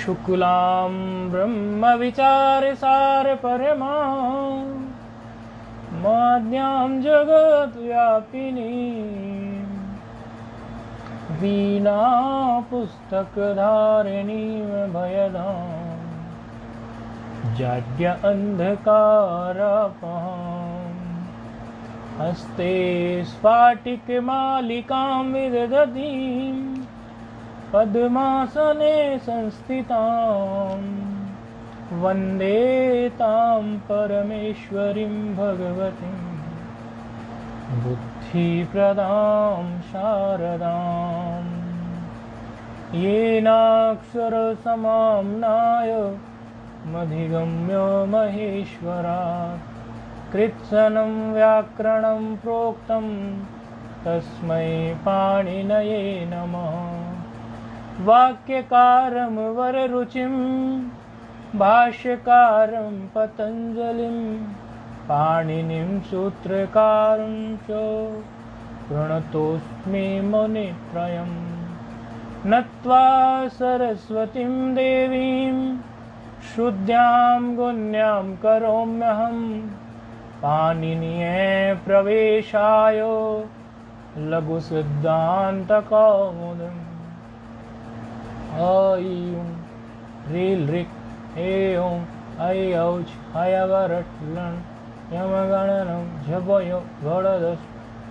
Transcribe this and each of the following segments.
शुक्लां ब्रह्मविचारसार परमां माद्यां जगद्व्यापिनीं वीणा पुस्तकधारिणीं भयदां जाड्य अंधकारापहां हस्ते स्फाटिकमालिकां विदधतीं पद्मासने संस्थितां वन्दे तां परमेश्वरीं भगवतीं बुद्धिप्रदां शारदां येनाक्षरसमाम्नाय मधिगम्य महेश्वरात् कृत्स्नं व्याकरणं प्रोक्तं तस्मै पाणिनये नमः। वाक्यकारं वररुचिं भाष्यकारं पतञ्जलिं पाणिनिं सूत्रकारं च प्रणतोऽस्मि मुनित्रयम् नत्वा सरस्वतीं देवीं शुद्ध्यां गुण्यां करोम्यहं पाणिनीये प्रवेशाय लघुसिद्धान्तकौमुदीम्। ऐं ह्रीं ऋक् ऐं ऐऔच हयवरट्लन् यमगणनं झपयो गणदश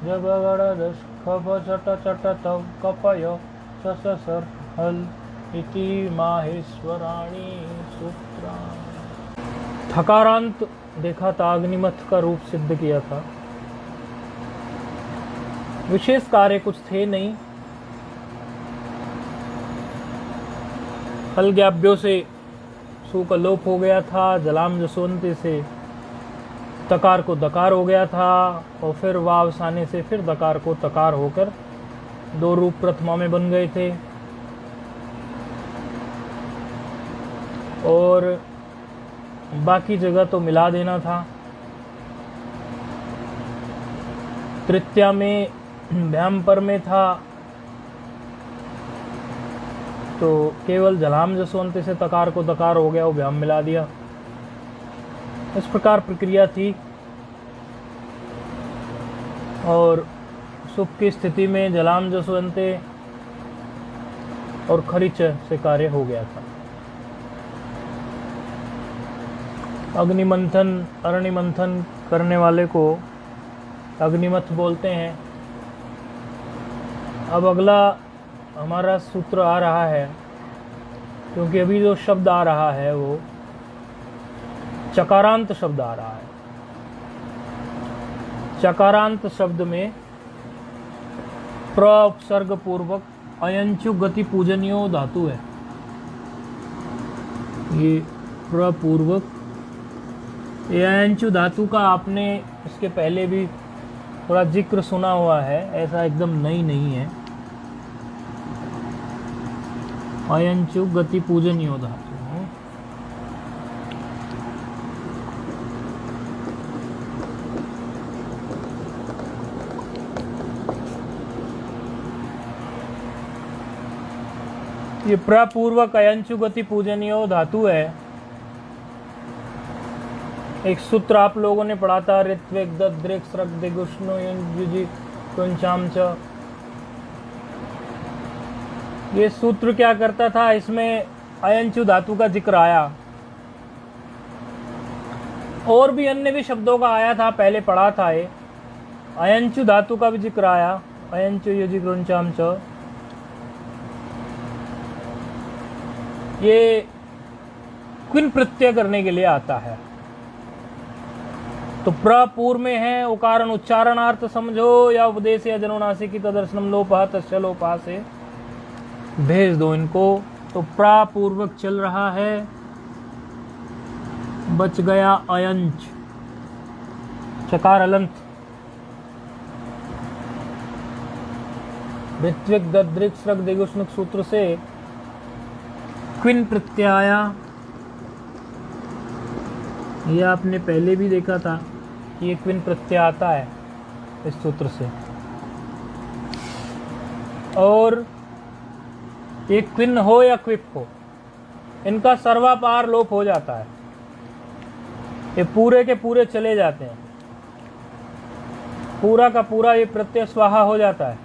जपगणदश खप चट चट तव कपय सससर हल इति माहेश्वराणि सूत्राणि। थकारांत देखा था, अग्निमथ का रूप सिद्ध किया था। विशेष कार्य कुछ थे नहीं। हलज्ञाभ्यों से सु का लोप हो गया था, जलाम जसवंती से तकार को दकार हो गया था और फिर वावसाने से फिर दकार को तकार होकर दो रूप प्रथमा में बन गए थे। और बाकी जगह तो मिला देना था। तृतीया में भ्याम पर में था तो केवल जलाम जसवंती से तकार को दकार हो गया, वो भ्याम मिला दिया। इस प्रकार प्रक्रिया थी। और सुप की स्थिति में जलाम जसवंते और खरिच से कार्य हो गया था। अग्निमंथन अरणिमंथन करने वाले को अग्निमथ बोलते हैं। अब अगला हमारा सूत्र आ रहा है, क्योंकि अभी जो शब्द आ रहा है वो चकारांत शब्द आ रहा है। चकारांत शब्द में प्रउपसर्ग पूर्वक अयंचु गति पूजनीयो धातु है। ये प्रपूर्वक अयंचु धातु का आपने इसके पहले भी थोड़ा जिक्र सुना हुआ है, ऐसा एकदम नई नहीं है। अयंचु गति पूजनीयो धातु। ये प्रपूर्वक अयंचु गति पूजनीयो धातु है। एक सूत्र आप लोगों ने पढ़ा था, ऋत्विक दद्रिक स्रक दिगुष्णु युजि कुंचाम च। ये सूत्र क्या करता था, इसमें अयंचु धातु का जिक्र आया। और भी अन्य भी शब्दों का आया था, पहले पढ़ा था। ये अयंचु धातु का भी जिक्र आया, अयंचु युजि कुंचाम च। ये क्विन प्रत्यय करने के लिए आता है। तो प्रपूर्व में है, उकारण उच्चारणार्थ समझो या उपदेश या जनोनासिकी तदर्शनम लोपः तस्य लोपः से भेज दो इनको। तो प्रपूर्वक चल रहा है, बच गया अयंच, चकार अलंत। ऋत्विक दद्रिक स्रक दिगुष्णुक सूत्र से क्विन प्रत्याया, यह आपने पहले भी देखा था कि ये क्विन प्रत्यय आता है इस सूत्र से। और ये क्विन हो या क्विप हो, इनका सर्वापार लोप हो जाता है, ये पूरे के पूरे चले जाते हैं, पूरा का पूरा ये प्रत्यय स्वाहा हो जाता है।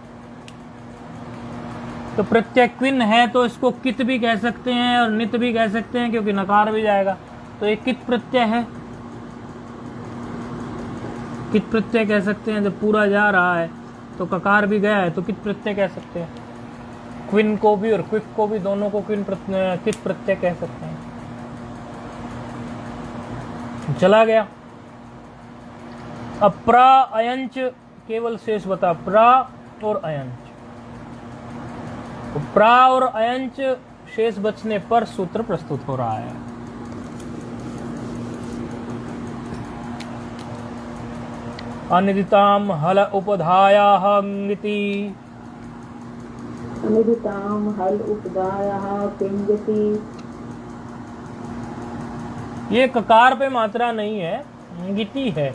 तो प्रत्यय क्विन है तो इसको कित भी कह सकते हैं और नित भी कह सकते हैं, क्योंकि नकार भी जाएगा। तो ये कित प्रत्यय है, कित प्रत्यय कह सकते हैं। जब पूरा जा रहा है तो ककार भी गया है तो कित प्रत्यय कह सकते हैं। क्विन को भी और क्विक को भी, दोनों को कित प्रत्यय कह सकते हैं। चला गया। अब प्रा अयंच केवल शेष बता, प्रा और अयंच। तो प्रा और अयंच शेष बचने पर सूत्र प्रस्तुत हो रहा है। अनिदिताम हल उपधायाः किंगिति, अनिदिताम हल उपधायाः किंगिति। ये ककार पे मात्रा नहीं है, गिति है,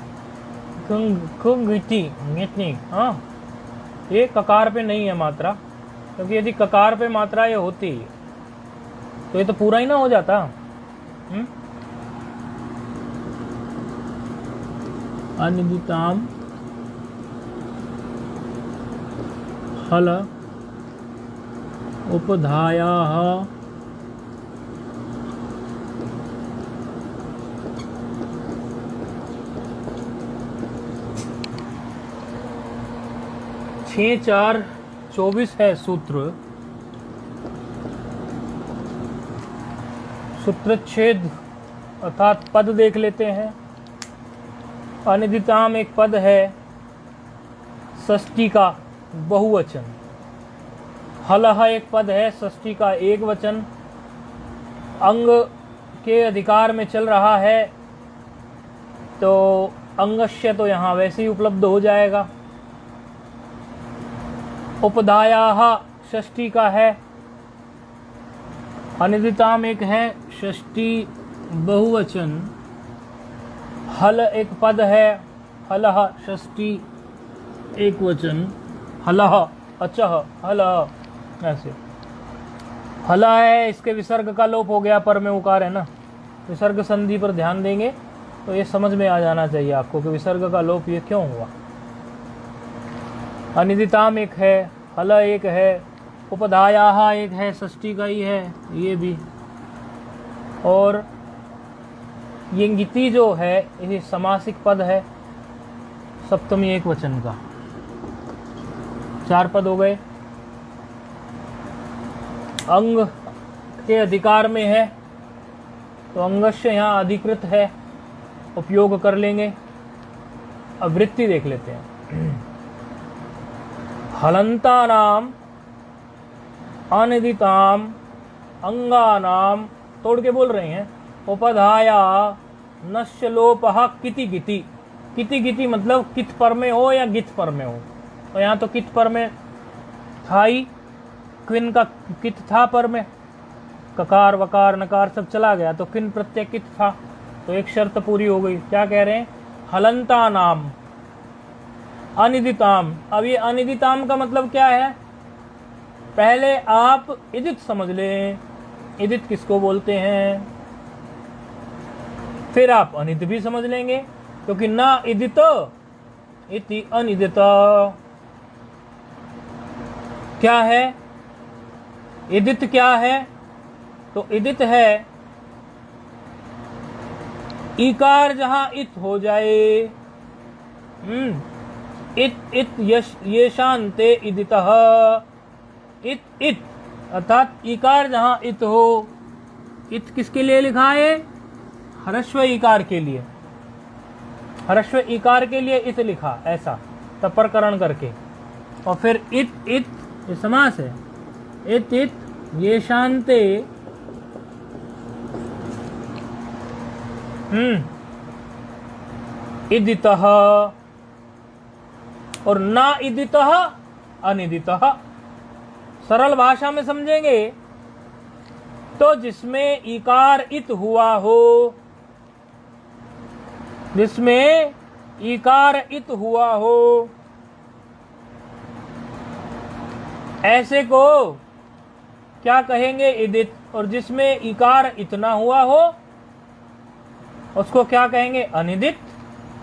गिति। हाँ, ये ककार पे नहीं है मात्रा, क्योंकि यदि ककार पे मात्रा ये होती तो ये तो पूरा ही ना हो जाता। अनिदिताम हल उपधायाः छः 4 24 है सूत्र। सूत्रच्छेद अर्थात पद देख लेते हैं। अनिदिताम एक पद है, षष्ठी का बहुवचन। हलह एक पद है, षष्ठी का एक वचन। अंग के अधिकार में चल रहा है तो अंगस्य तो यहाँ वैसे ही उपलब्ध हो जाएगा। उपधायाः षष्ठी का है। अनिदिताम एक है, षष्ठी बहुवचन। हल एक पद है, हलह षष्ठी एक वचन। हलह अचह हलह, ऐसे हला है, इसके विसर्ग का लोप हो गया, पर में उकार है ना। विसर्ग संधि पर ध्यान देंगे तो ये समझ में आ जाना चाहिए आपको कि विसर्ग का लोप ये क्यों हुआ। अनिदिताम एक है, हल एक है, उपधायाः एक है, षष्ठी का ही है ये भी। और ये गिति जो है ये समासिक पद है, सप्तमी एक वचन का। 4 पद हो गए। अंग के अधिकार में है तो अंगस्य यहाँ अधिकृत है, उपयोग कर लेंगे। अब वृत्ति देख लेते हैं। हलंतानाम अनिदिताम अंगानाम, तोड़ के बोल रहे हैं। उपधाया नश्य लोपः किति गिति। किति गिति मतलब कित पर में हो या गित पर में हो। तो यहाँ तो कित पर में था ही, क्विन का कित था पर में, ककार वकार नकार सब चला गया तो क्विन प्रत्यय कित था। तो एक शर्त पूरी हो गई। क्या कह रहे हैं? हलंता नाम अनिदिताम। अब ये अनिदिताम का मतलब क्या है? पहले आप इदित समझ लें, इदित किसको बोलते हैं, फिर आप अनित भी समझ लेंगे, क्योंकि ना इदित इति अनिदित। क्या है इदित? क्या है? तो इदित है इकार जहां इत हो जाए। इत इत यश ये शांते इदितः। इत इत अर्थात इकार जहां इत हो। इत किसके लिए लिखा है? हरस्व इकार के लिए। हरस्व इकार के लिए इत लिखा, ऐसा तपरकरण करके। और फिर इत इत ये समास है। इत इत ये शांते इदितः और ना इदितः अनिदितः। सरल भाषा में समझेंगे तो जिसमें इकार इत हुआ हो, जिसमें इकार इत हुआ हो, ऐसे को क्या कहेंगे? इदित। और जिसमें इकार इतना हुआ हो उसको क्या कहेंगे? अनिदित।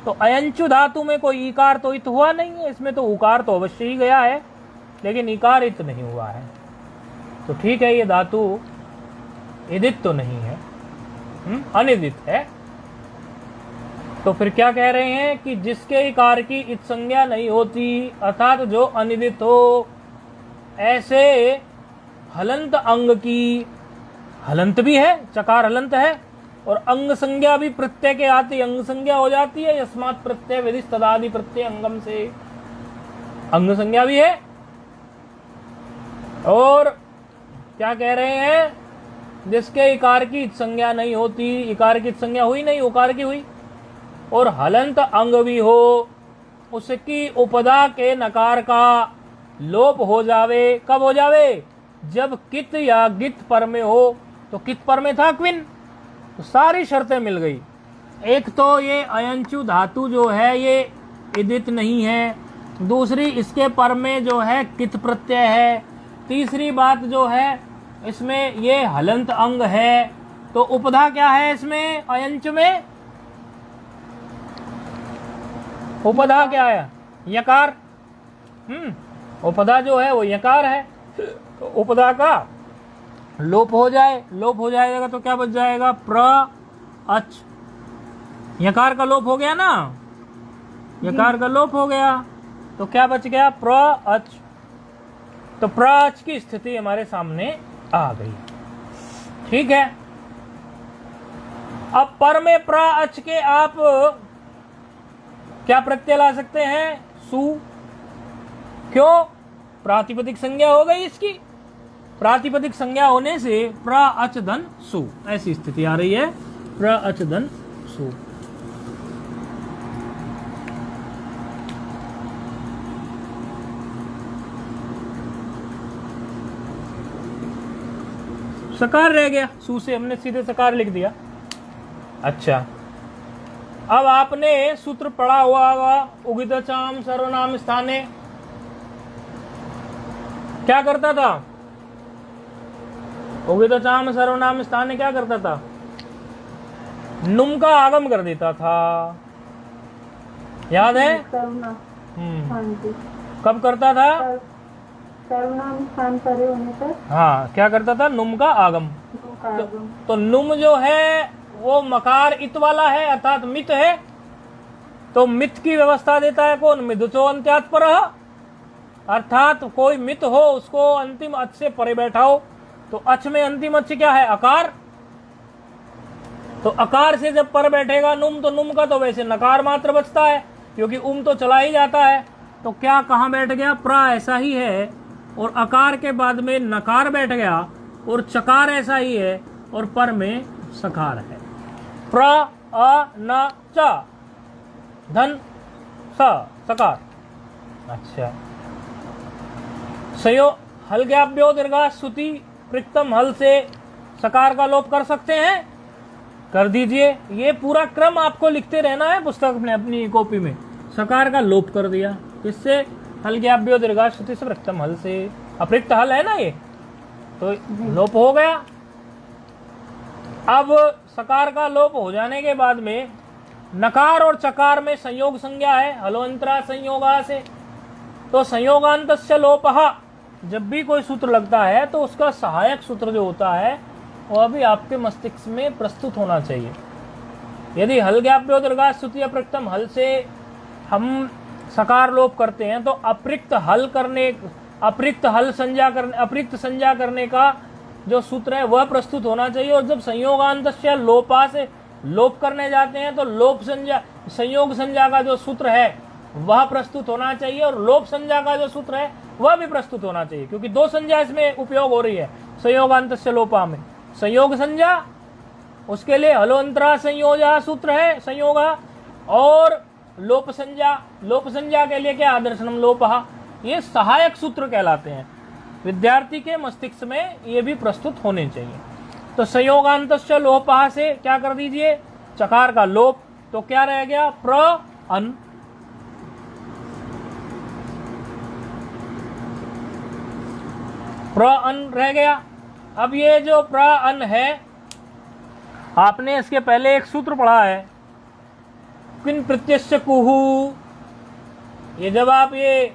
तो अयंचु धातु में कोई इकार तो इत हुआ नहीं है, इसमें तो उकार तो अवश्य ही गया है, लेकिन इकार इत नहीं हुआ है। तो ठीक है, ये धातु इदित तो नहीं है, अनिदित है। तो फिर क्या कह रहे हैं कि जिसके इकार की इत संज्ञा नहीं होती, अर्थात जो अनिदित हो, ऐसे हलंत अंग की, हलंत भी है, चकार हलंत है, और अंग संज्ञा भी प्रत्यय के आती, अंग संज्ञा हो जाती है, यस्मात् प्रत्यय विदिश तदादि प्रत्यय अंगम से, अंग संज्ञा भी है। और क्या कह रहे हैं? जिसके इकार की संज्ञा नहीं होती, इकार की संज्ञा हुई नहीं, उकार की हुई, और हलंत अंग भी हो, उसकी उपदा के नकार का लोप हो जावे। कब हो जावे? जब कित या गित पर में हो। तो कित पर में था? क्विन। तो सारी शर्तें मिल गई। एक तो ये अयंचु धातु जो है ये इदित नहीं है, दूसरी इसके पर में जो है कित प्रत्यय है, तीसरी बात जो है इसमें ये हलंत अंग है। तो उपधा क्या है इसमें? अयंच में उपधा क्या है? यकार। उपधा जो है वो यकार है। तो उपधा का लोप हो जाए, लोप हो जाएगा तो क्या बच जाएगा? प्र अच। यकार का लोप हो गया ना, यकार का लोप हो गया, तो क्या बच गया? प्र अच। तो प्र अच की स्थिति हमारे सामने आ गई। ठीक है, अब पर में प्र अच के आप क्या प्रत्यय ला सकते हैं? सु। क्यों? प्रातिपदिक संज्ञा हो गई इसकी। प्रातिपदिक संज्ञा होने से प्र अच धन सु, ऐसी स्थिति आ रही है। प्र अच धन सु। सकार रह गया, सु से हमने सीधे सकार लिख दिया। अच्छा, अब आपने सूत्र पढ़ा हुआ होगा, उगितचाम सर्वनाम स्थाने। क्या करता था? उगितचाम सर्वनाम स्थाने क्या करता था? नुम का आगम कर देता था, याद है? कब करता था? सर्वनाम स्थान परे होने पर। हाँ, क्या करता था? नुम का आगम। तो नुम जो है वो मकार इत वाला है, अर्थात मित है। तो मित की व्यवस्था देता है कौन? मिदुचो अंत्यात् परः, अर्थात कोई मित हो उसको अंतिम अच से परे बैठाओ। तो अच में अंतिम अच क्या है? अकार। तो अकार से जब पर बैठेगा नुम, तो नुम का तो वैसे नकार मात्र बचता है, क्योंकि तो चला ही जाता है। तो क्या कहाँ बैठ गया? प्रा ऐसा ही है, और अकार के बाद में नकार बैठ गया, और चकार ऐसा ही है, और पर में सकार है। प्र अ न च धन स सकार। अच्छा, सयो हल ज्ञाप्यो दीर्घा श्रुति प्रिक्तम हल से सकार का लोप कर सकते हैं? कर दीजिए। ये पूरा क्रम आपको लिखते रहना है पुस्तक में, अपनी कॉपी में। सकार का लोप कर दिया, इससे हल ज्ञाप्यो दीर्घा श्रुति से प्रिक्तम हल से, अप्रिक्त हल है ना ये, तो लोप हो गया। अब सकार का लोप हो जाने के बाद में नकार और चकार में संयोग संज्ञा है, हलोंतरा संयोगा से। तो संयोगांतस्य लोपः, जब भी कोई सूत्र लगता है तो उसका सहायक सूत्र जो होता है वह भी आपके मस्तिष्क में प्रस्तुत होना चाहिए। यदि हल ज्ञाप्यो दीर्घा श्रुति अप्रिक्तम हल से हम सकार लोप करते हैं, तो अप्रिक्त संज्ञा करने का जो सूत्र है वह प्रस्तुत होना चाहिए। और जब संयोगांतस्य लोपा से लोप करने जाते हैं तो लोप संज्ञा, संयोग संज्ञा का जो सूत्र है वह प्रस्तुत होना चाहिए, और लोप संज्ञा का जो सूत्र है वह भी प्रस्तुत होना चाहिए, क्योंकि दो संज्ञा इसमें उपयोग हो रही है संयोगांतस्य लोपा में। संयोग संज्ञा, उसके लिए हलोंतरा संयोजा सूत्र है संयोगा, और लोप संज्ञा के लिए क्या? आदर्शनम लोपः। ये सहायक सूत्र कहलाते हैं। विद्यार्थी के मस्तिष्क में ये भी प्रस्तुत होने चाहिए। तो संयोगांतस्य लोपः से क्या कर दीजिए? चकार का लोप। तो क्या रह गया? प्र अन। प्र अन रह गया। अब ये जो प्र अन है, आपने इसके पहले एक सूत्र पढ़ा है, क्विन प्रत्यस्य कुहू। ये जब आप ये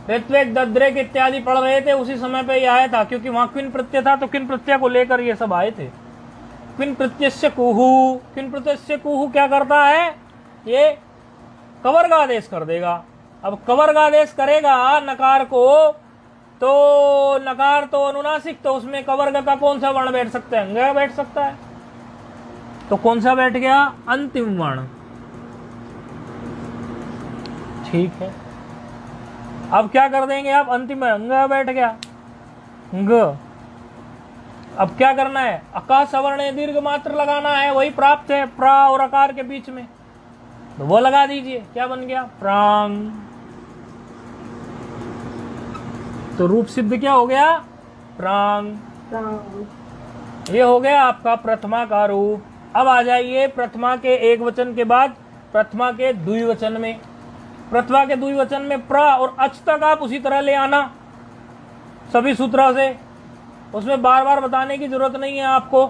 ऋत्विक दद्रेक इत्यादि पढ़ रहे थे उसी समय पे ये आया था, क्योंकि वहां क्विन प्रत्यय था तो क्विन प्रत्यय को लेकर ये सब आए थे। क्विन प्रत्यस्य कुहू, क्विन प्रत्यस्य कुहू क्या करता है, ये कवर्ग आदेश कर देगा। अब कवर्ग आदेश करेगा नकार को, तो नकार तो अनुनासिक, तो उसमें कवर्ग का कौन सा वर्ण बैठ सकता है, अंग बैठ सकता है। तो कौन सा बैठ गया, अंतिम वर्ण। ठीक है, अब क्या कर देंगे आप, अंतिम अंग बैठ गया, ग। अब क्या करना है, अका सवर्ण दीर्घ मात्र लगाना है, वही प्राप्त है प्रा और अकार के बीच में, तो वो लगा दीजिए, क्या बन गया, प्रांग। तो रूप सिद्ध क्या हो गया, प्रांग। ये हो गया आपका प्रथमा का रूप। अब आ जाइए प्रथमा के एक वचन के बाद प्रथमा के द्विवचन में। प्रथमा के द्विवचन में प्र और अच तक आप उसी तरह ले आना सभी सूत्रों से, उसमें बार बार बताने की जरूरत नहीं है आपको।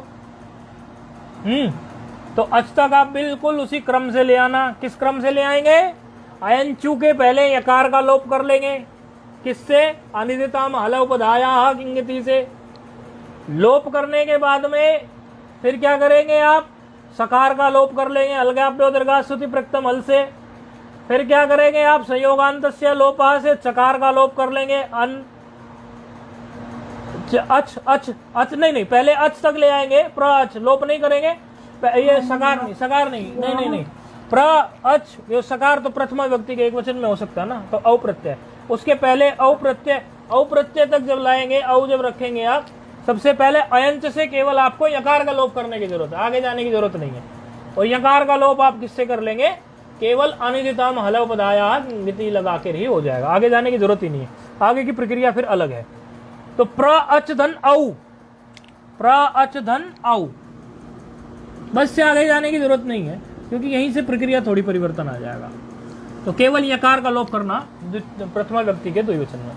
तो अच तक आप बिल्कुल उसी क्रम से ले आना। किस क्रम से ले आएंगे, अयन चू के पहले यकार का लोप कर लेंगे, किससे, अनिदिताम हलोपधाया किंगति से। लोप करने के बाद में फिर क्या करेंगे आप, सकार का लोप कर लेंगे अलगाभ्यो दीर्घास्तुति प्रकृतम हल से। फिर क्या करेंगे आप, संयोगांतस्य लोपा से चकार का लोप कर लेंगे अन अच अच अच नहीं, पहले अच तक ले आएंगे, प्र अच, लोप नहीं करेंगे, ये सकार नहीं, सकार नहीं, प्र अच, ये सकार तो प्रथमा व्यक्ति के एक वचन में हो सकता है ना, तो औ प्रत्यय, उसके पहले औ प्रत्यय तक जब लाएंगे, औ जब रखेंगे आप, सबसे पहले अयंच से केवल आपको यकार का लोप करने की जरूरत है, आगे जाने की जरूरत नहीं है। और यकार का लोप आप किससे कर लेंगे, केवल अनिदिताम हलोपधाया गति लगा कर ही हो जाएगा, आगे जाने की जरूरत ही नहीं है, आगे की प्रक्रिया फिर अलग है। तो प्र अच धन औ, प्र अच धन औ, बस से आगे जाने की जरूरत नहीं है, क्योंकि यहीं से प्रक्रिया थोड़ी परिवर्तन आ जाएगा। तो केवल यकार का लोप करना प्रथमा व्यक्ति के द्विवचन में।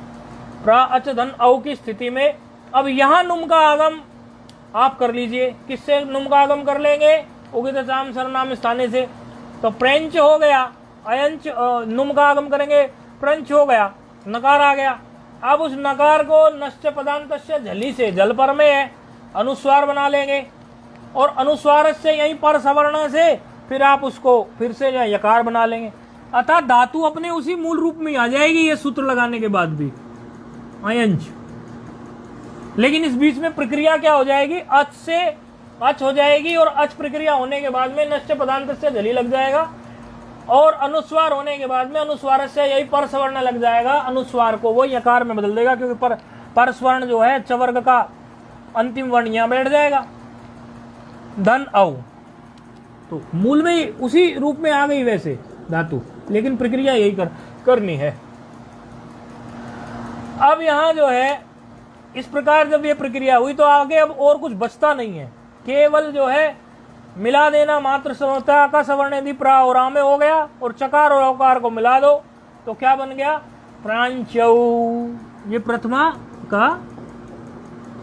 प्र अच धन औ की स्थिति में अब यहां नुम का आगम आप कर लीजिए। किससे नुम का आगम कर लेंगे, उगित चाम सर्वनाम स्थाने से। तो प्रेंच हो गया, अयंच, नुम का आगम करेंगे, प्रंच हो गया, नकार आ गया। अब उस नकार को नश्च पदांतस्य झली से, जल पर में है, अनुस्वार बना लेंगे, और अनुस्वार से यहीं पर सवर्ण से फिर आप उसको फिर से यकार बना लेंगे, अतः धातु अपने उसी मूल रूप में आ जाएगी ये सूत्र लगाने के बाद भी, अयंच। लेकिन इस बीच में प्रक्रिया क्या हो जाएगी, अच से अच हो जाएगी, और अच प्रक्रिया होने के बाद में नश्च पदांत से झली लग जाएगा, और अनुस्वार होने के बाद में अनुस्वार से यही पर स्वर्ण लग जाएगा, अनुस्वार को वो यकार में बदल देगा, क्योंकि पर स्वर्ण जो है चवर्ग का अंतिम वर्ण यहां बैठ जाएगा, धन औ। तो मूल में उसी रूप में आ गई वैसे धातु, लेकिन प्रक्रिया यही करनी है। अब यहां जो है इस प्रकार जब ये प्रक्रिया हुई तो आगे अब और कुछ बचता नहीं है, केवल जो है मिला देना मात्र समता का सवर्ण यदि प्रा और आ में हो गया, और चकार और औकार को मिला दो तो क्या बन गया, प्रांचौ। ये प्रथमा का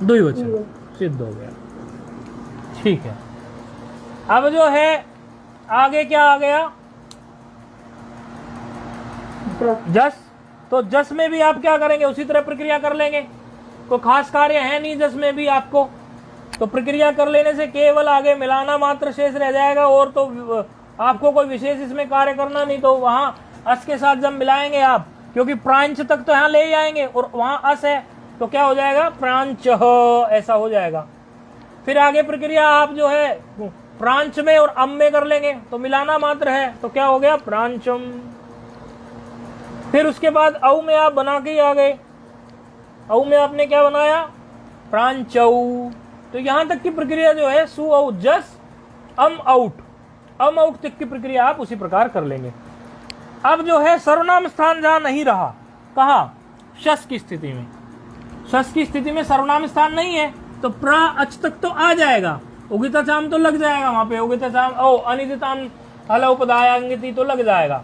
द्विवचन सिद्ध हो गया। ठीक है, अब जो है आगे क्या आ गया, जस। तो जस में भी आप क्या करेंगे, उसी तरह प्रक्रिया कर लेंगे, कोई खास कार्य है नहीं जस में भी आपको, तो प्रक्रिया कर लेने से केवल आगे मिलाना मात्र शेष रह जाएगा, और तो आपको कोई विशेष इसमें कार्य करना नहीं। तो वहां अस के साथ जब मिलाएंगे आप, क्योंकि प्रांच तक तो यहाँ ले जाएंगे और वहां अस है, तो क्या हो जाएगा, प्रांच, ऐसा हो जाएगा। फिर आगे प्रक्रिया आप जो है प्रांच में और अम में कर लेंगे, तो मिलाना मात्र है, तो क्या हो गया, प्रांचम। फिर उसके बाद औ में आप बना के ही आ गए, औ में आपने क्या बनाया, प्रांचौ। तो यहां तक की प्रक्रिया जो है सु औ जस अम आउट तक की प्रक्रिया आप उसी प्रकार कर लेंगे। अब जो है सर्वनाम स्थान जहां नहीं रहा, कहा, शस की स्थिति में, शस की स्थिति में सर्वनाम स्थान नहीं है, तो प्र अच तक तो आ जाएगा, उगिता चाम तो लग जाएगा वहां पे, उगिता चाम ओ अनिदिताम हलोपदायांगिति तो लग जाएगा,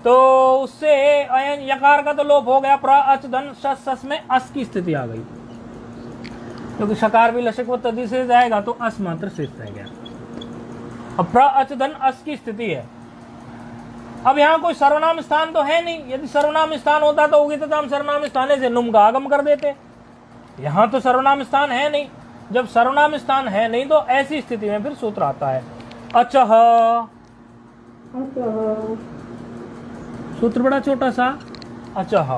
तो उससे अयन यकार का तो लोप हो गया, प्र अच धन शस, शस में अस की स्थिति आ गई। क्योंकि शकार भी लशक व तदि से जाएगा तो अस मात्र शेष रह गया। अब प्र अच धन अस की स्थिति है। अब यहाँ कोई सर्वनाम स्थान तो है नहीं, यदि सर्वनाम स्थान होता तो होगी तो हम सर्वनाम स्थाने से नुम का आगम कर देते। यहाँ तो सर्वनाम स्थान है नहीं, जब सर्वनाम स्थान है नहीं तो ऐसी स्थिति में फिर सूत्र आता है अचह। सूत्र बड़ा छोटा सा अचह,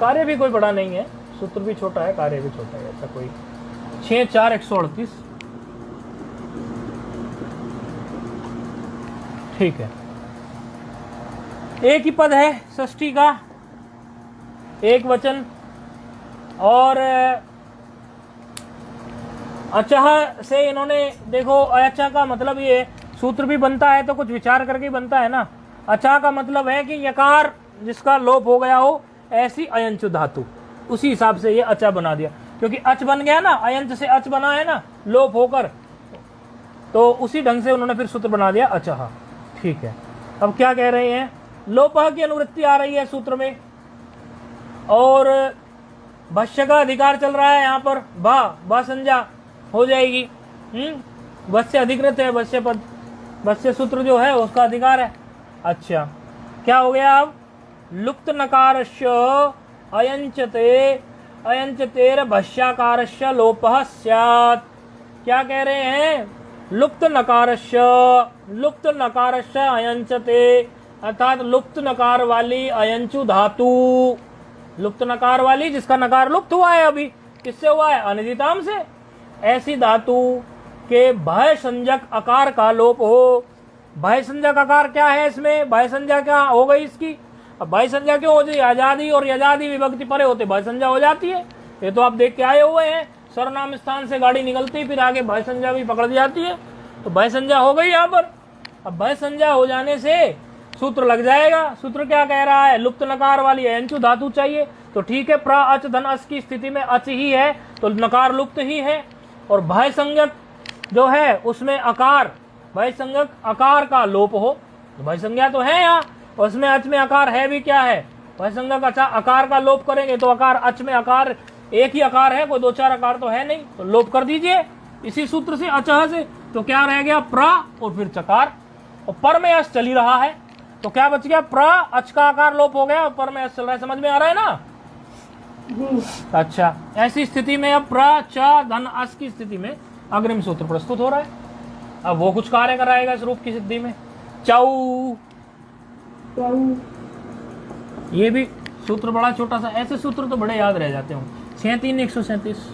कार्य भी कोई बड़ा नहीं है, सूत्र भी छोटा है, कार्य भी छोटा है, ऐसा कोई 6-4-138। ठीक है, एक ही पद है षष्ठी का, एक वचन, और अचह से इन्होंने देखो, अचह का मतलब ये सूत्र भी बनता है तो कुछ विचार करके बनता है ना। अचह का मतलब है कि यकार जिसका लोप हो गया हो, ऐसी अयंचु धातु, उसी हिसाब से ये अचह बना दिया, क्योंकि अच बन गया ना, अयंच से अच बना है ना लोप होकर, तो उसी ढंग से उन्होंने फिर सूत्र बना दिया अचह। ठीक है, अब क्या कह रहे हैं, लोपह की अनुवृत्ति आ रही है सूत्र में, और भष्य का अधिकार चल रहा है यहाँ पर, बा संज्ञा हो जाएगी। भष्य अधिकृत है, भष्य पद, भष्य सूत्र जो है उसका अधिकार है। अच्छा, क्या हो गया अब, लुप्त नकारस्य अयंचतेर भष्याकारस्य लोपः स्यात्। क्या कह रहे हैं, लुप्त नकारस्य अयंचते, अर्थात लुप्त नकार वाली अयंचु धातु, लुप्त नकार वाली जिसका नकार लुप्त हुआ है, अभी किससे हुआ है, अनिदिताम से, ऐसी धातु के भय संज्ञक आकार का लोप हो। भय संज्ञक आकार क्या है इसमें, भय संज्ञा क्या हो गई इसकी, अब भय संज्ञा क्यों हो जाए, आजादी और यजादी विभक्ति परे होते भय संज्ञा हो जाती है। ये तो आप देख के आए हुए हैं, सर्वनाम स्थान से गाड़ी निकलती फिर आगे भय संज्ञा भी पकड़ जाती है, तो भय संज्ञा हो गई यहाँ पर। अब भय संज्ञा हो जाने से सूत्र लग जाएगा। सूत्र क्या कह रहा है, लुप्त नकार वाली अयंचु धातु चाहिए, तो ठीक है, प्र अच धन अस की स्थिति में अच ही है तो नकार लुप्त ही है, और भय संज्ञक जो है उसमें आकार, भय संज्ञक आकार का लोप हो, तो भय संज्ञा तो है यहाँ, उसमें अच में आकार है भी क्या है, भय संज्ञक आकार का लोप करेंगे तो आकार, अच में आकार एक ही आकार है, कोई 2-4 आकार तो है नहीं, तो लोप कर दीजिए इसी सूत्र से अचह से। तो क्या रह गया, प्र और फिर चकार, और पर में अच चल ही रहा है, तो क्या बच गया, प्र अच का आकार लोप हो गया, पर में अच चल रहा है, समझ में आ रहा है ना। अच्छा, ऐसी स्थिति में अब प्र च धन अस की स्थिति में अग्रिम सूत्र प्रस्तुत हो रहा है। अब वो कुछ कार्य कराएगा इस रूप की सिद्धि में। चौ, ये भी सूत्र बड़ा छोटा सा, ऐसे सूत्र तो बड़े याद रह जाते हों। 6-3-137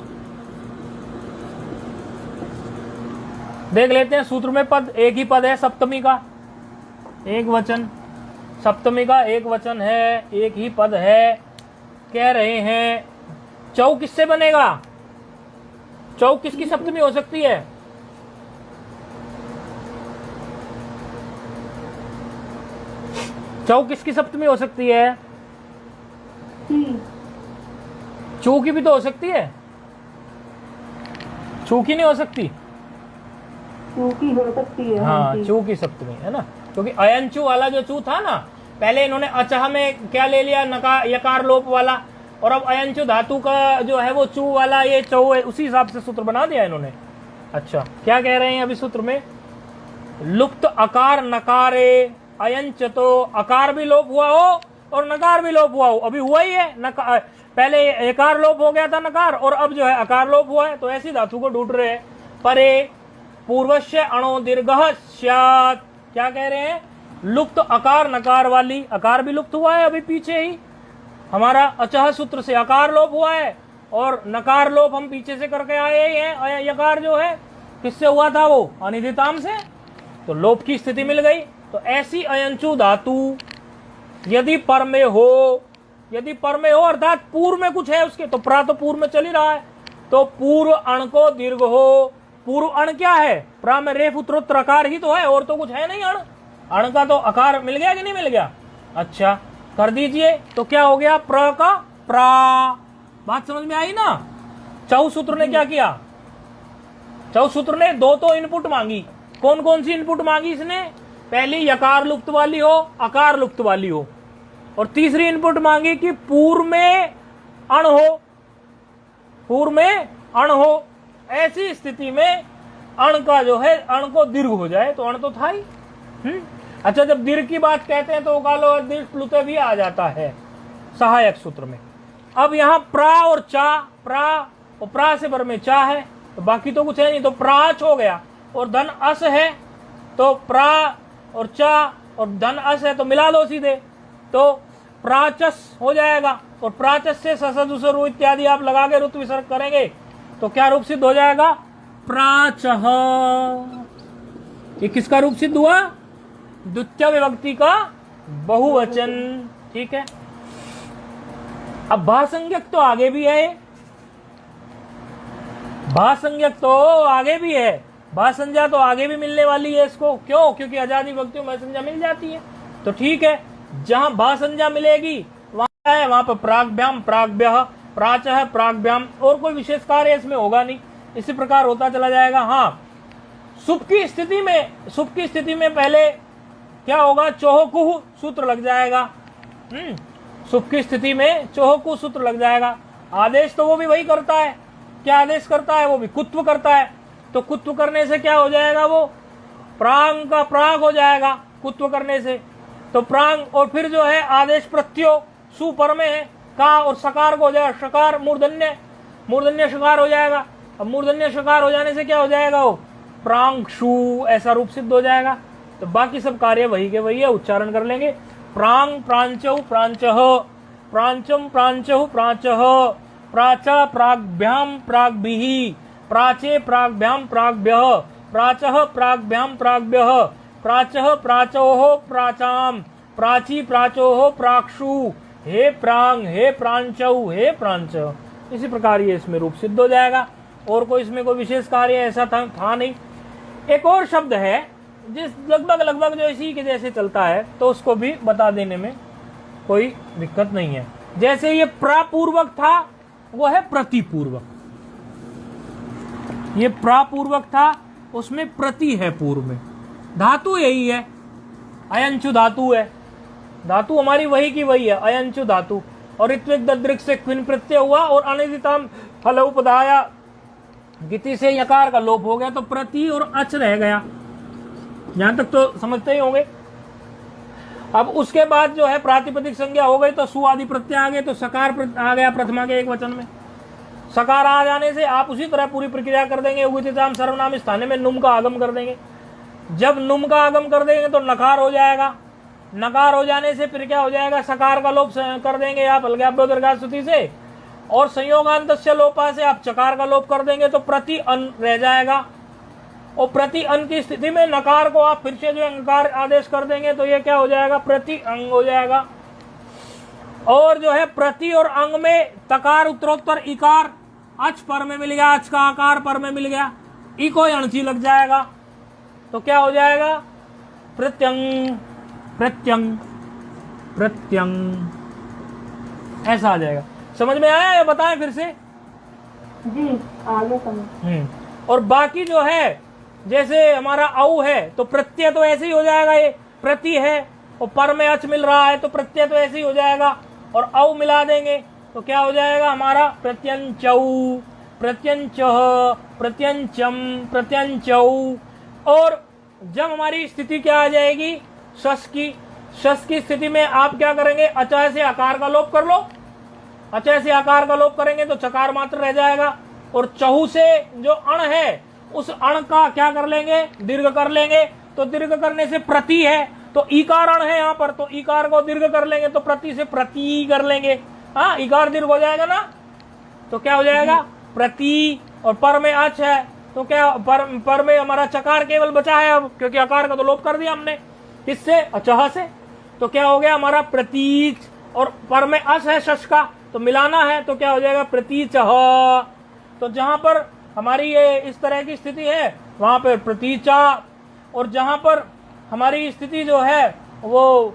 देख लेते हैं। सूत्र में पद एक ही पद है, सप्तमी का एक वचन, सप्तमी का एक वचन है, एक ही पद है। कह रहे हैं चौ किससे बनेगा, चौ किसकी सप्तमी हो सकती है, चौ किसकी सप्तमी हो सकती है, चू की भी तो हो सकती है, चू की नहीं हो सकती, चू की हो सकती है। हाँ, चू की सप्तमी है ना, क्योंकि अयंचू वाला जो चू था ना, पहले इन्होंने अचह में क्या ले लिया, नकार यकार लोप वाला, और अब अयंचु धातु का जो है वो चू वाला ये चौ है, उसी हिसाब से सूत्र बना दिया इन्होंने। अच्छा, क्या कह रहे हैं अभी सूत्र में, लुप्त अकार नकारे अयंच, तो अकार भी लोप हुआ हो और नकार भी लोप हुआ हो, अभी हुआ ही है, पहले एकार लोप हो गया था नकार, और अब जो है अकार लोप हुआ है, तो ऐसी धातु को ढूंढ रहे हैं। परे पूर्वस्य अणो दीर्घः स्यात्, क्या कह रहे हैं, लुप्त अकार नकार वाली, अकार भी लुप्त हुआ है अभी पीछे ही, हमारा अचह सूत्र से अकार लोप हुआ है, और नकार लोप हम पीछे से करके आए ही हैं। यकार जो है किससे हुआ था, वो अनिदिताम से, तो लोप की स्थिति मिल गई। तो ऐसी अयंचु धातु यदि पर में हो, यदि पर में हो अर्थात पूर्व में कुछ है उसके, तो प्रा तो पूर्व में चल ही रहा है, तो पूर्व अण को दीर्घ हो। पूर्व अण क्या है, प्रा में रेफ उत्तरोत्तर आकार ही तो है, और तो कुछ है नहीं अण, अण का तो आकार मिल गया कि नहीं मिल गया। अच्छा, कर दीजिए, तो क्या हो गया, प्र का प्रा, बात समझ में आई ना। चौ सूत्र ने क्या किया, चौ सूत्र ने दो तो इनपुट मांगी, कौन कौन सी इनपुट मांगी इसने, पहली यकार लुप्त वाली हो, अकार लुप्त वाली हो, और तीसरी इनपुट मांगी कि पूर्व में अण हो, पूर्व में अण हो, ऐसी स्थिति में अण का जो है अण को दीर्घ हो जाए तो अण तो था ही। अच्छा, जब दीर्घ की बात कहते हैं तो उकालो दीर्घ प्लुत भी आ जाता है सहायक सूत्र में। अब यहाँ प्रा और चा, प्रा और प्रा से पर में चा है तो बाकी तो कुछ है नहीं, तो प्राच हो गया, और धन अस है तो प्रा और चा और धन अस है तो मिला दो सीधे, तो प्राचस हो जाएगा। और प्राचस से ससदुस रु इत्यादि आप लगा के ऋतु विसर्ग करेंगे तो क्या रूप सिद्ध हो जाएगा? प्राचह। ये किसका रूप सिद्ध हुआ? द्वितीय विभक्ति का बहुवचन। ठीक है, अब भासंज्ञक तो आगे भी है, भासंज्ञक तो आगे भी है, भासंज्ञा तो आगे भी मिलने वाली है इसको। क्यों? क्योंकि आजादी विभक्तियों में संज्ञा मिल जाती है। तो ठीक है, जहां भासंज्ञा मिलेगी वहां है, वहां पर प्राग्भ्याम, प्राग्भ्यः, प्राचः, प्राग्भ्याम, और कोई विशेष कार्य इसमें होगा नहीं, इसी प्रकार होता चला जाएगा। हाँ, सुप की स्थिति में पहले क्या होगा? चोहकुह सूत्र लग जाएगा। सुप की स्थिति में चोहकुह सूत्र लग जाएगा। आदेश तो वो भी वही करता है, क्या आदेश करता है? वो भी कुत्व करता है। तो कुत्व करने से क्या हो जाएगा? वो प्रांग का प्राग हो जाएगा कुत्व करने से। तो प्रांग, और फिर जो है आदेश प्रत्यो सुपर में है का, और सकार को हो जाएगा शकार, मूर्धन्य, मूर्धन्य शकार हो जाएगा। अब मूर्धन्य शकार हो जाने से क्या हो जाएगा? वो प्रांगशु ऐसा रूप सिद्ध हो जाएगा। तो बाकी सब कार्य वही के वही है, उच्चारण कर लेंगे। प्रांग प्रांचौ प्रांचः, प्रांचम प्रांचौ प्रांचः, प्राचा प्राग्भ्याम प्राग्भिः, प्राचे प्राग्भ्याम प्राग्भ्यः, प्राचः प्राग्भ्याम प्राग्भ्यः, प्राचः प्राचोः प्राचाम, प्राची प्राचोः प्राक्षु, हे प्रांग हे प्रांचौ हे प्रांच। इसी प्रकार ये इसमें रूप सिद्ध हो जाएगा। और कोई इसमें कोई विशेष कार्य ऐसा था नहीं। एक और शब्द है जिस लगभग जो इसी के जैसे चलता है, तो उसको भी बता देने में कोई दिक्कत नहीं है। जैसे ये प्रापूर्वक था, वो है प्रतिपूर्वक। ये प्रापूर्वक था, उसमें प्रति है पूर्व में। धातु यही है, अयंचु धातु है, धातु हमारी वही की वही है, अयंचु धातु। और ऋत्विक ददृक से क्विन प्रत्यय हुआ, और अनिदिताम फल उपदाया गिति से यकार का लोप हो गया, तो प्रति और अच रह गया। यहां तक तो समझते ही होंगे। अब उसके बाद जो है प्रातिपदिक संज्ञा हो गई, तो सु आदि प्रत्यय आ गए, तो सकार आ गया प्रथमा के एक वचन में। सकार आ जाने से आप उसी तरह पूरी प्रक्रिया कर देंगे, उगिताम सर्वनाम स्थान में नुम का आगम कर देंगे। जब नुम का आगम कर देंगे तो नकार हो जाएगा। नकार हो जाने से फिर क्या हो जाएगा? सकार का लोप कर देंगे आप अलगाभ्योदर्घा स्तुति से, और संयोगान्तस्य लोपा से आप चकार का लोप कर देंगे, तो प्रति अन रह जाएगा। और प्रति अन की स्थिति में नकार को आप फिर से जो अंकार आदेश कर देंगे, तो ये क्या हो जाएगा? प्रति अंग हो जाएगा। और जो है प्रति और अंग में तकार उत्तरोत्तर इकार, अच पर में मिल गया, अच का आकार पर में मिल गया, ई को अणची लग जाएगा, तो क्या हो जाएगा? प्रत्यंग प्रत्यंग प्रत्यंग, ऐसा आ जाएगा। समझ में आया या बताएं फिर से? जी आगे समझ। और बाकी जो है, जैसे हमारा औ है तो प्रत्यय तो ऐसे ही हो जाएगा, ये प्रति है और पर में अच मिल रहा है तो प्रत्यय तो ऐसे ही हो जाएगा, और औ मिला देंगे तो क्या हो जाएगा हमारा? प्रत्यंचौ, प्रत्यंचः, प्रत्यंचम, प्रत्यंचौ। और जब हमारी स्थिति क्या आ जाएगी? शस की। शस की स्थिति में आप क्या करेंगे? अचः से आकार का लोप कर लो, अचः से आकार का लोप करेंगे तो चकार मात्र रह जाएगा। और चहु से जो अण है, उस अण का क्या कर लेंगे? दीर्घ कर लेंगे। तो दीर्घ करने से प्रति है, तो ईकार अण है यहाँ पर, तो ईकार को दीर्घ कर लेंगे, तो प्रति से प्रति कर लेंगे। हाँ, ईकार दीर्घ हो जाएगा ना, तो क्या हो जाएगा? प्रति। और पर में अच है तो क्या पर में हमारा चकार केवल बचा है अब, क्योंकि आकार का तो लोप कर दिया हमने। किससे? अचह से। तो क्या हो गया हमारा? प्रतीच। और पर में अच है शश का, तो मिलाना है, तो क्या हो जाएगा? प्रतीचः। तो जहां पर हमारी ये इस तरह की स्थिति है वहां पर प्रतीचा, और जहां पर हमारी स्थिति जो है वो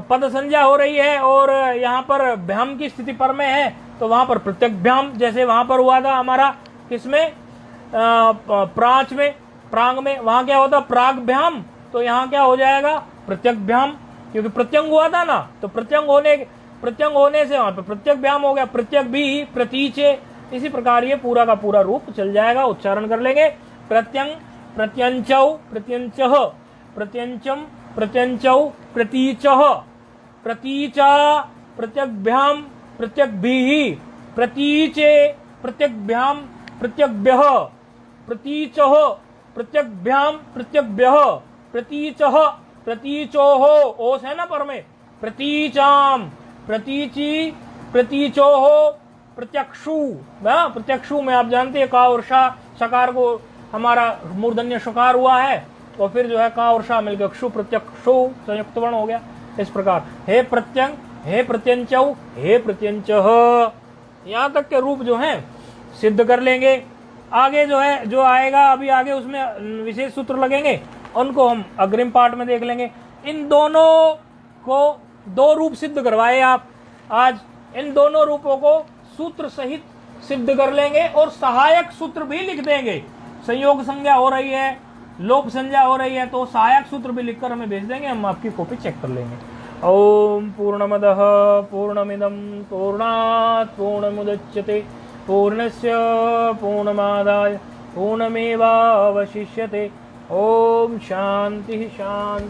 पद संज्ञा हो रही है और यहाँ पर भ्याम की स्थिति पर में है, तो वहां पर प्रत्यक भ्याम, जैसे वहां पर हुआ था हमारा किसमें? प्राच में, प्रांग में, वहां क्या होता? प्राग भ्याम। तो यहाँ क्या हो जाएगा? प्रत्यक भ्याम, क्योंकि प्रत्यंग हुआ था ना, तो प्रत्यंग होने से वहां पर प्रत्यक भ्याम हो गया। प्रत्यक भी प्रतीचे, इसी प्रकार ये पूरा का पूरा रूप चल जाएगा। उच्चारण कर लेंगे। प्रत्यंग, प्रत्यंचौ, प्रत्यंचः, प्रत्यंचम, प्रत्यंचौ, प्रतीचः, प्रतीचा, प्रत्यग्भ्याम, प्रत्यग्भिः, प्रतीचे, प्रत्यग्भ्याम, प्रत्यग्भ्यः, प्रतीचः, प्रत्यग्भ्याम, प्रत्यग्भ्यः, प्रतीचः, प्रतीचोः, ओस है ना पर में, प्रतीचाम, प्रतीची, प्रतीचोः, प्रत्यक्षु। प्रत्यक्षु में आप जानते हैं का और शा, शकार को हमारा मूर्धन्य शकार हुआ है, तो फिर जो है का और शा मिलकर क्षु, प्रत्यक्षु संयुक्त वर्ण हो गया। इस प्रकार हे प्रत्यंग, हे प्रत्यंचौ, हे प्रत्यंचः, यहाँ तक के रूप जो हैं सिद्ध कर लेंगे। आगे जो है जो आएगा अभी आगे उसमें विशेष सूत्र लगेंगे, उनको हम अग्रिम पार्ट में देख लेंगे। इन दोनों को दो रूप सिद्ध करवाए आप आज, इन दोनों रूपों को सूत्र सहित सिद्ध कर लेंगे और सहायक सूत्र भी लिख देंगे। संयोग संज्ञा हो रही है, लोप संज्ञा हो रही है, तो सहायक सूत्र भी लिखकर हमें भेज देंगे, हम आपकी कॉपी चेक कर लेंगे। ओम पूर्णमदः पूर्णमिदं पूर्णात् पूर्णमुदच्यते पूर्णस्य पूर्णमादाय पूर्णमेवावशिष्यते। ओम शांति शांति।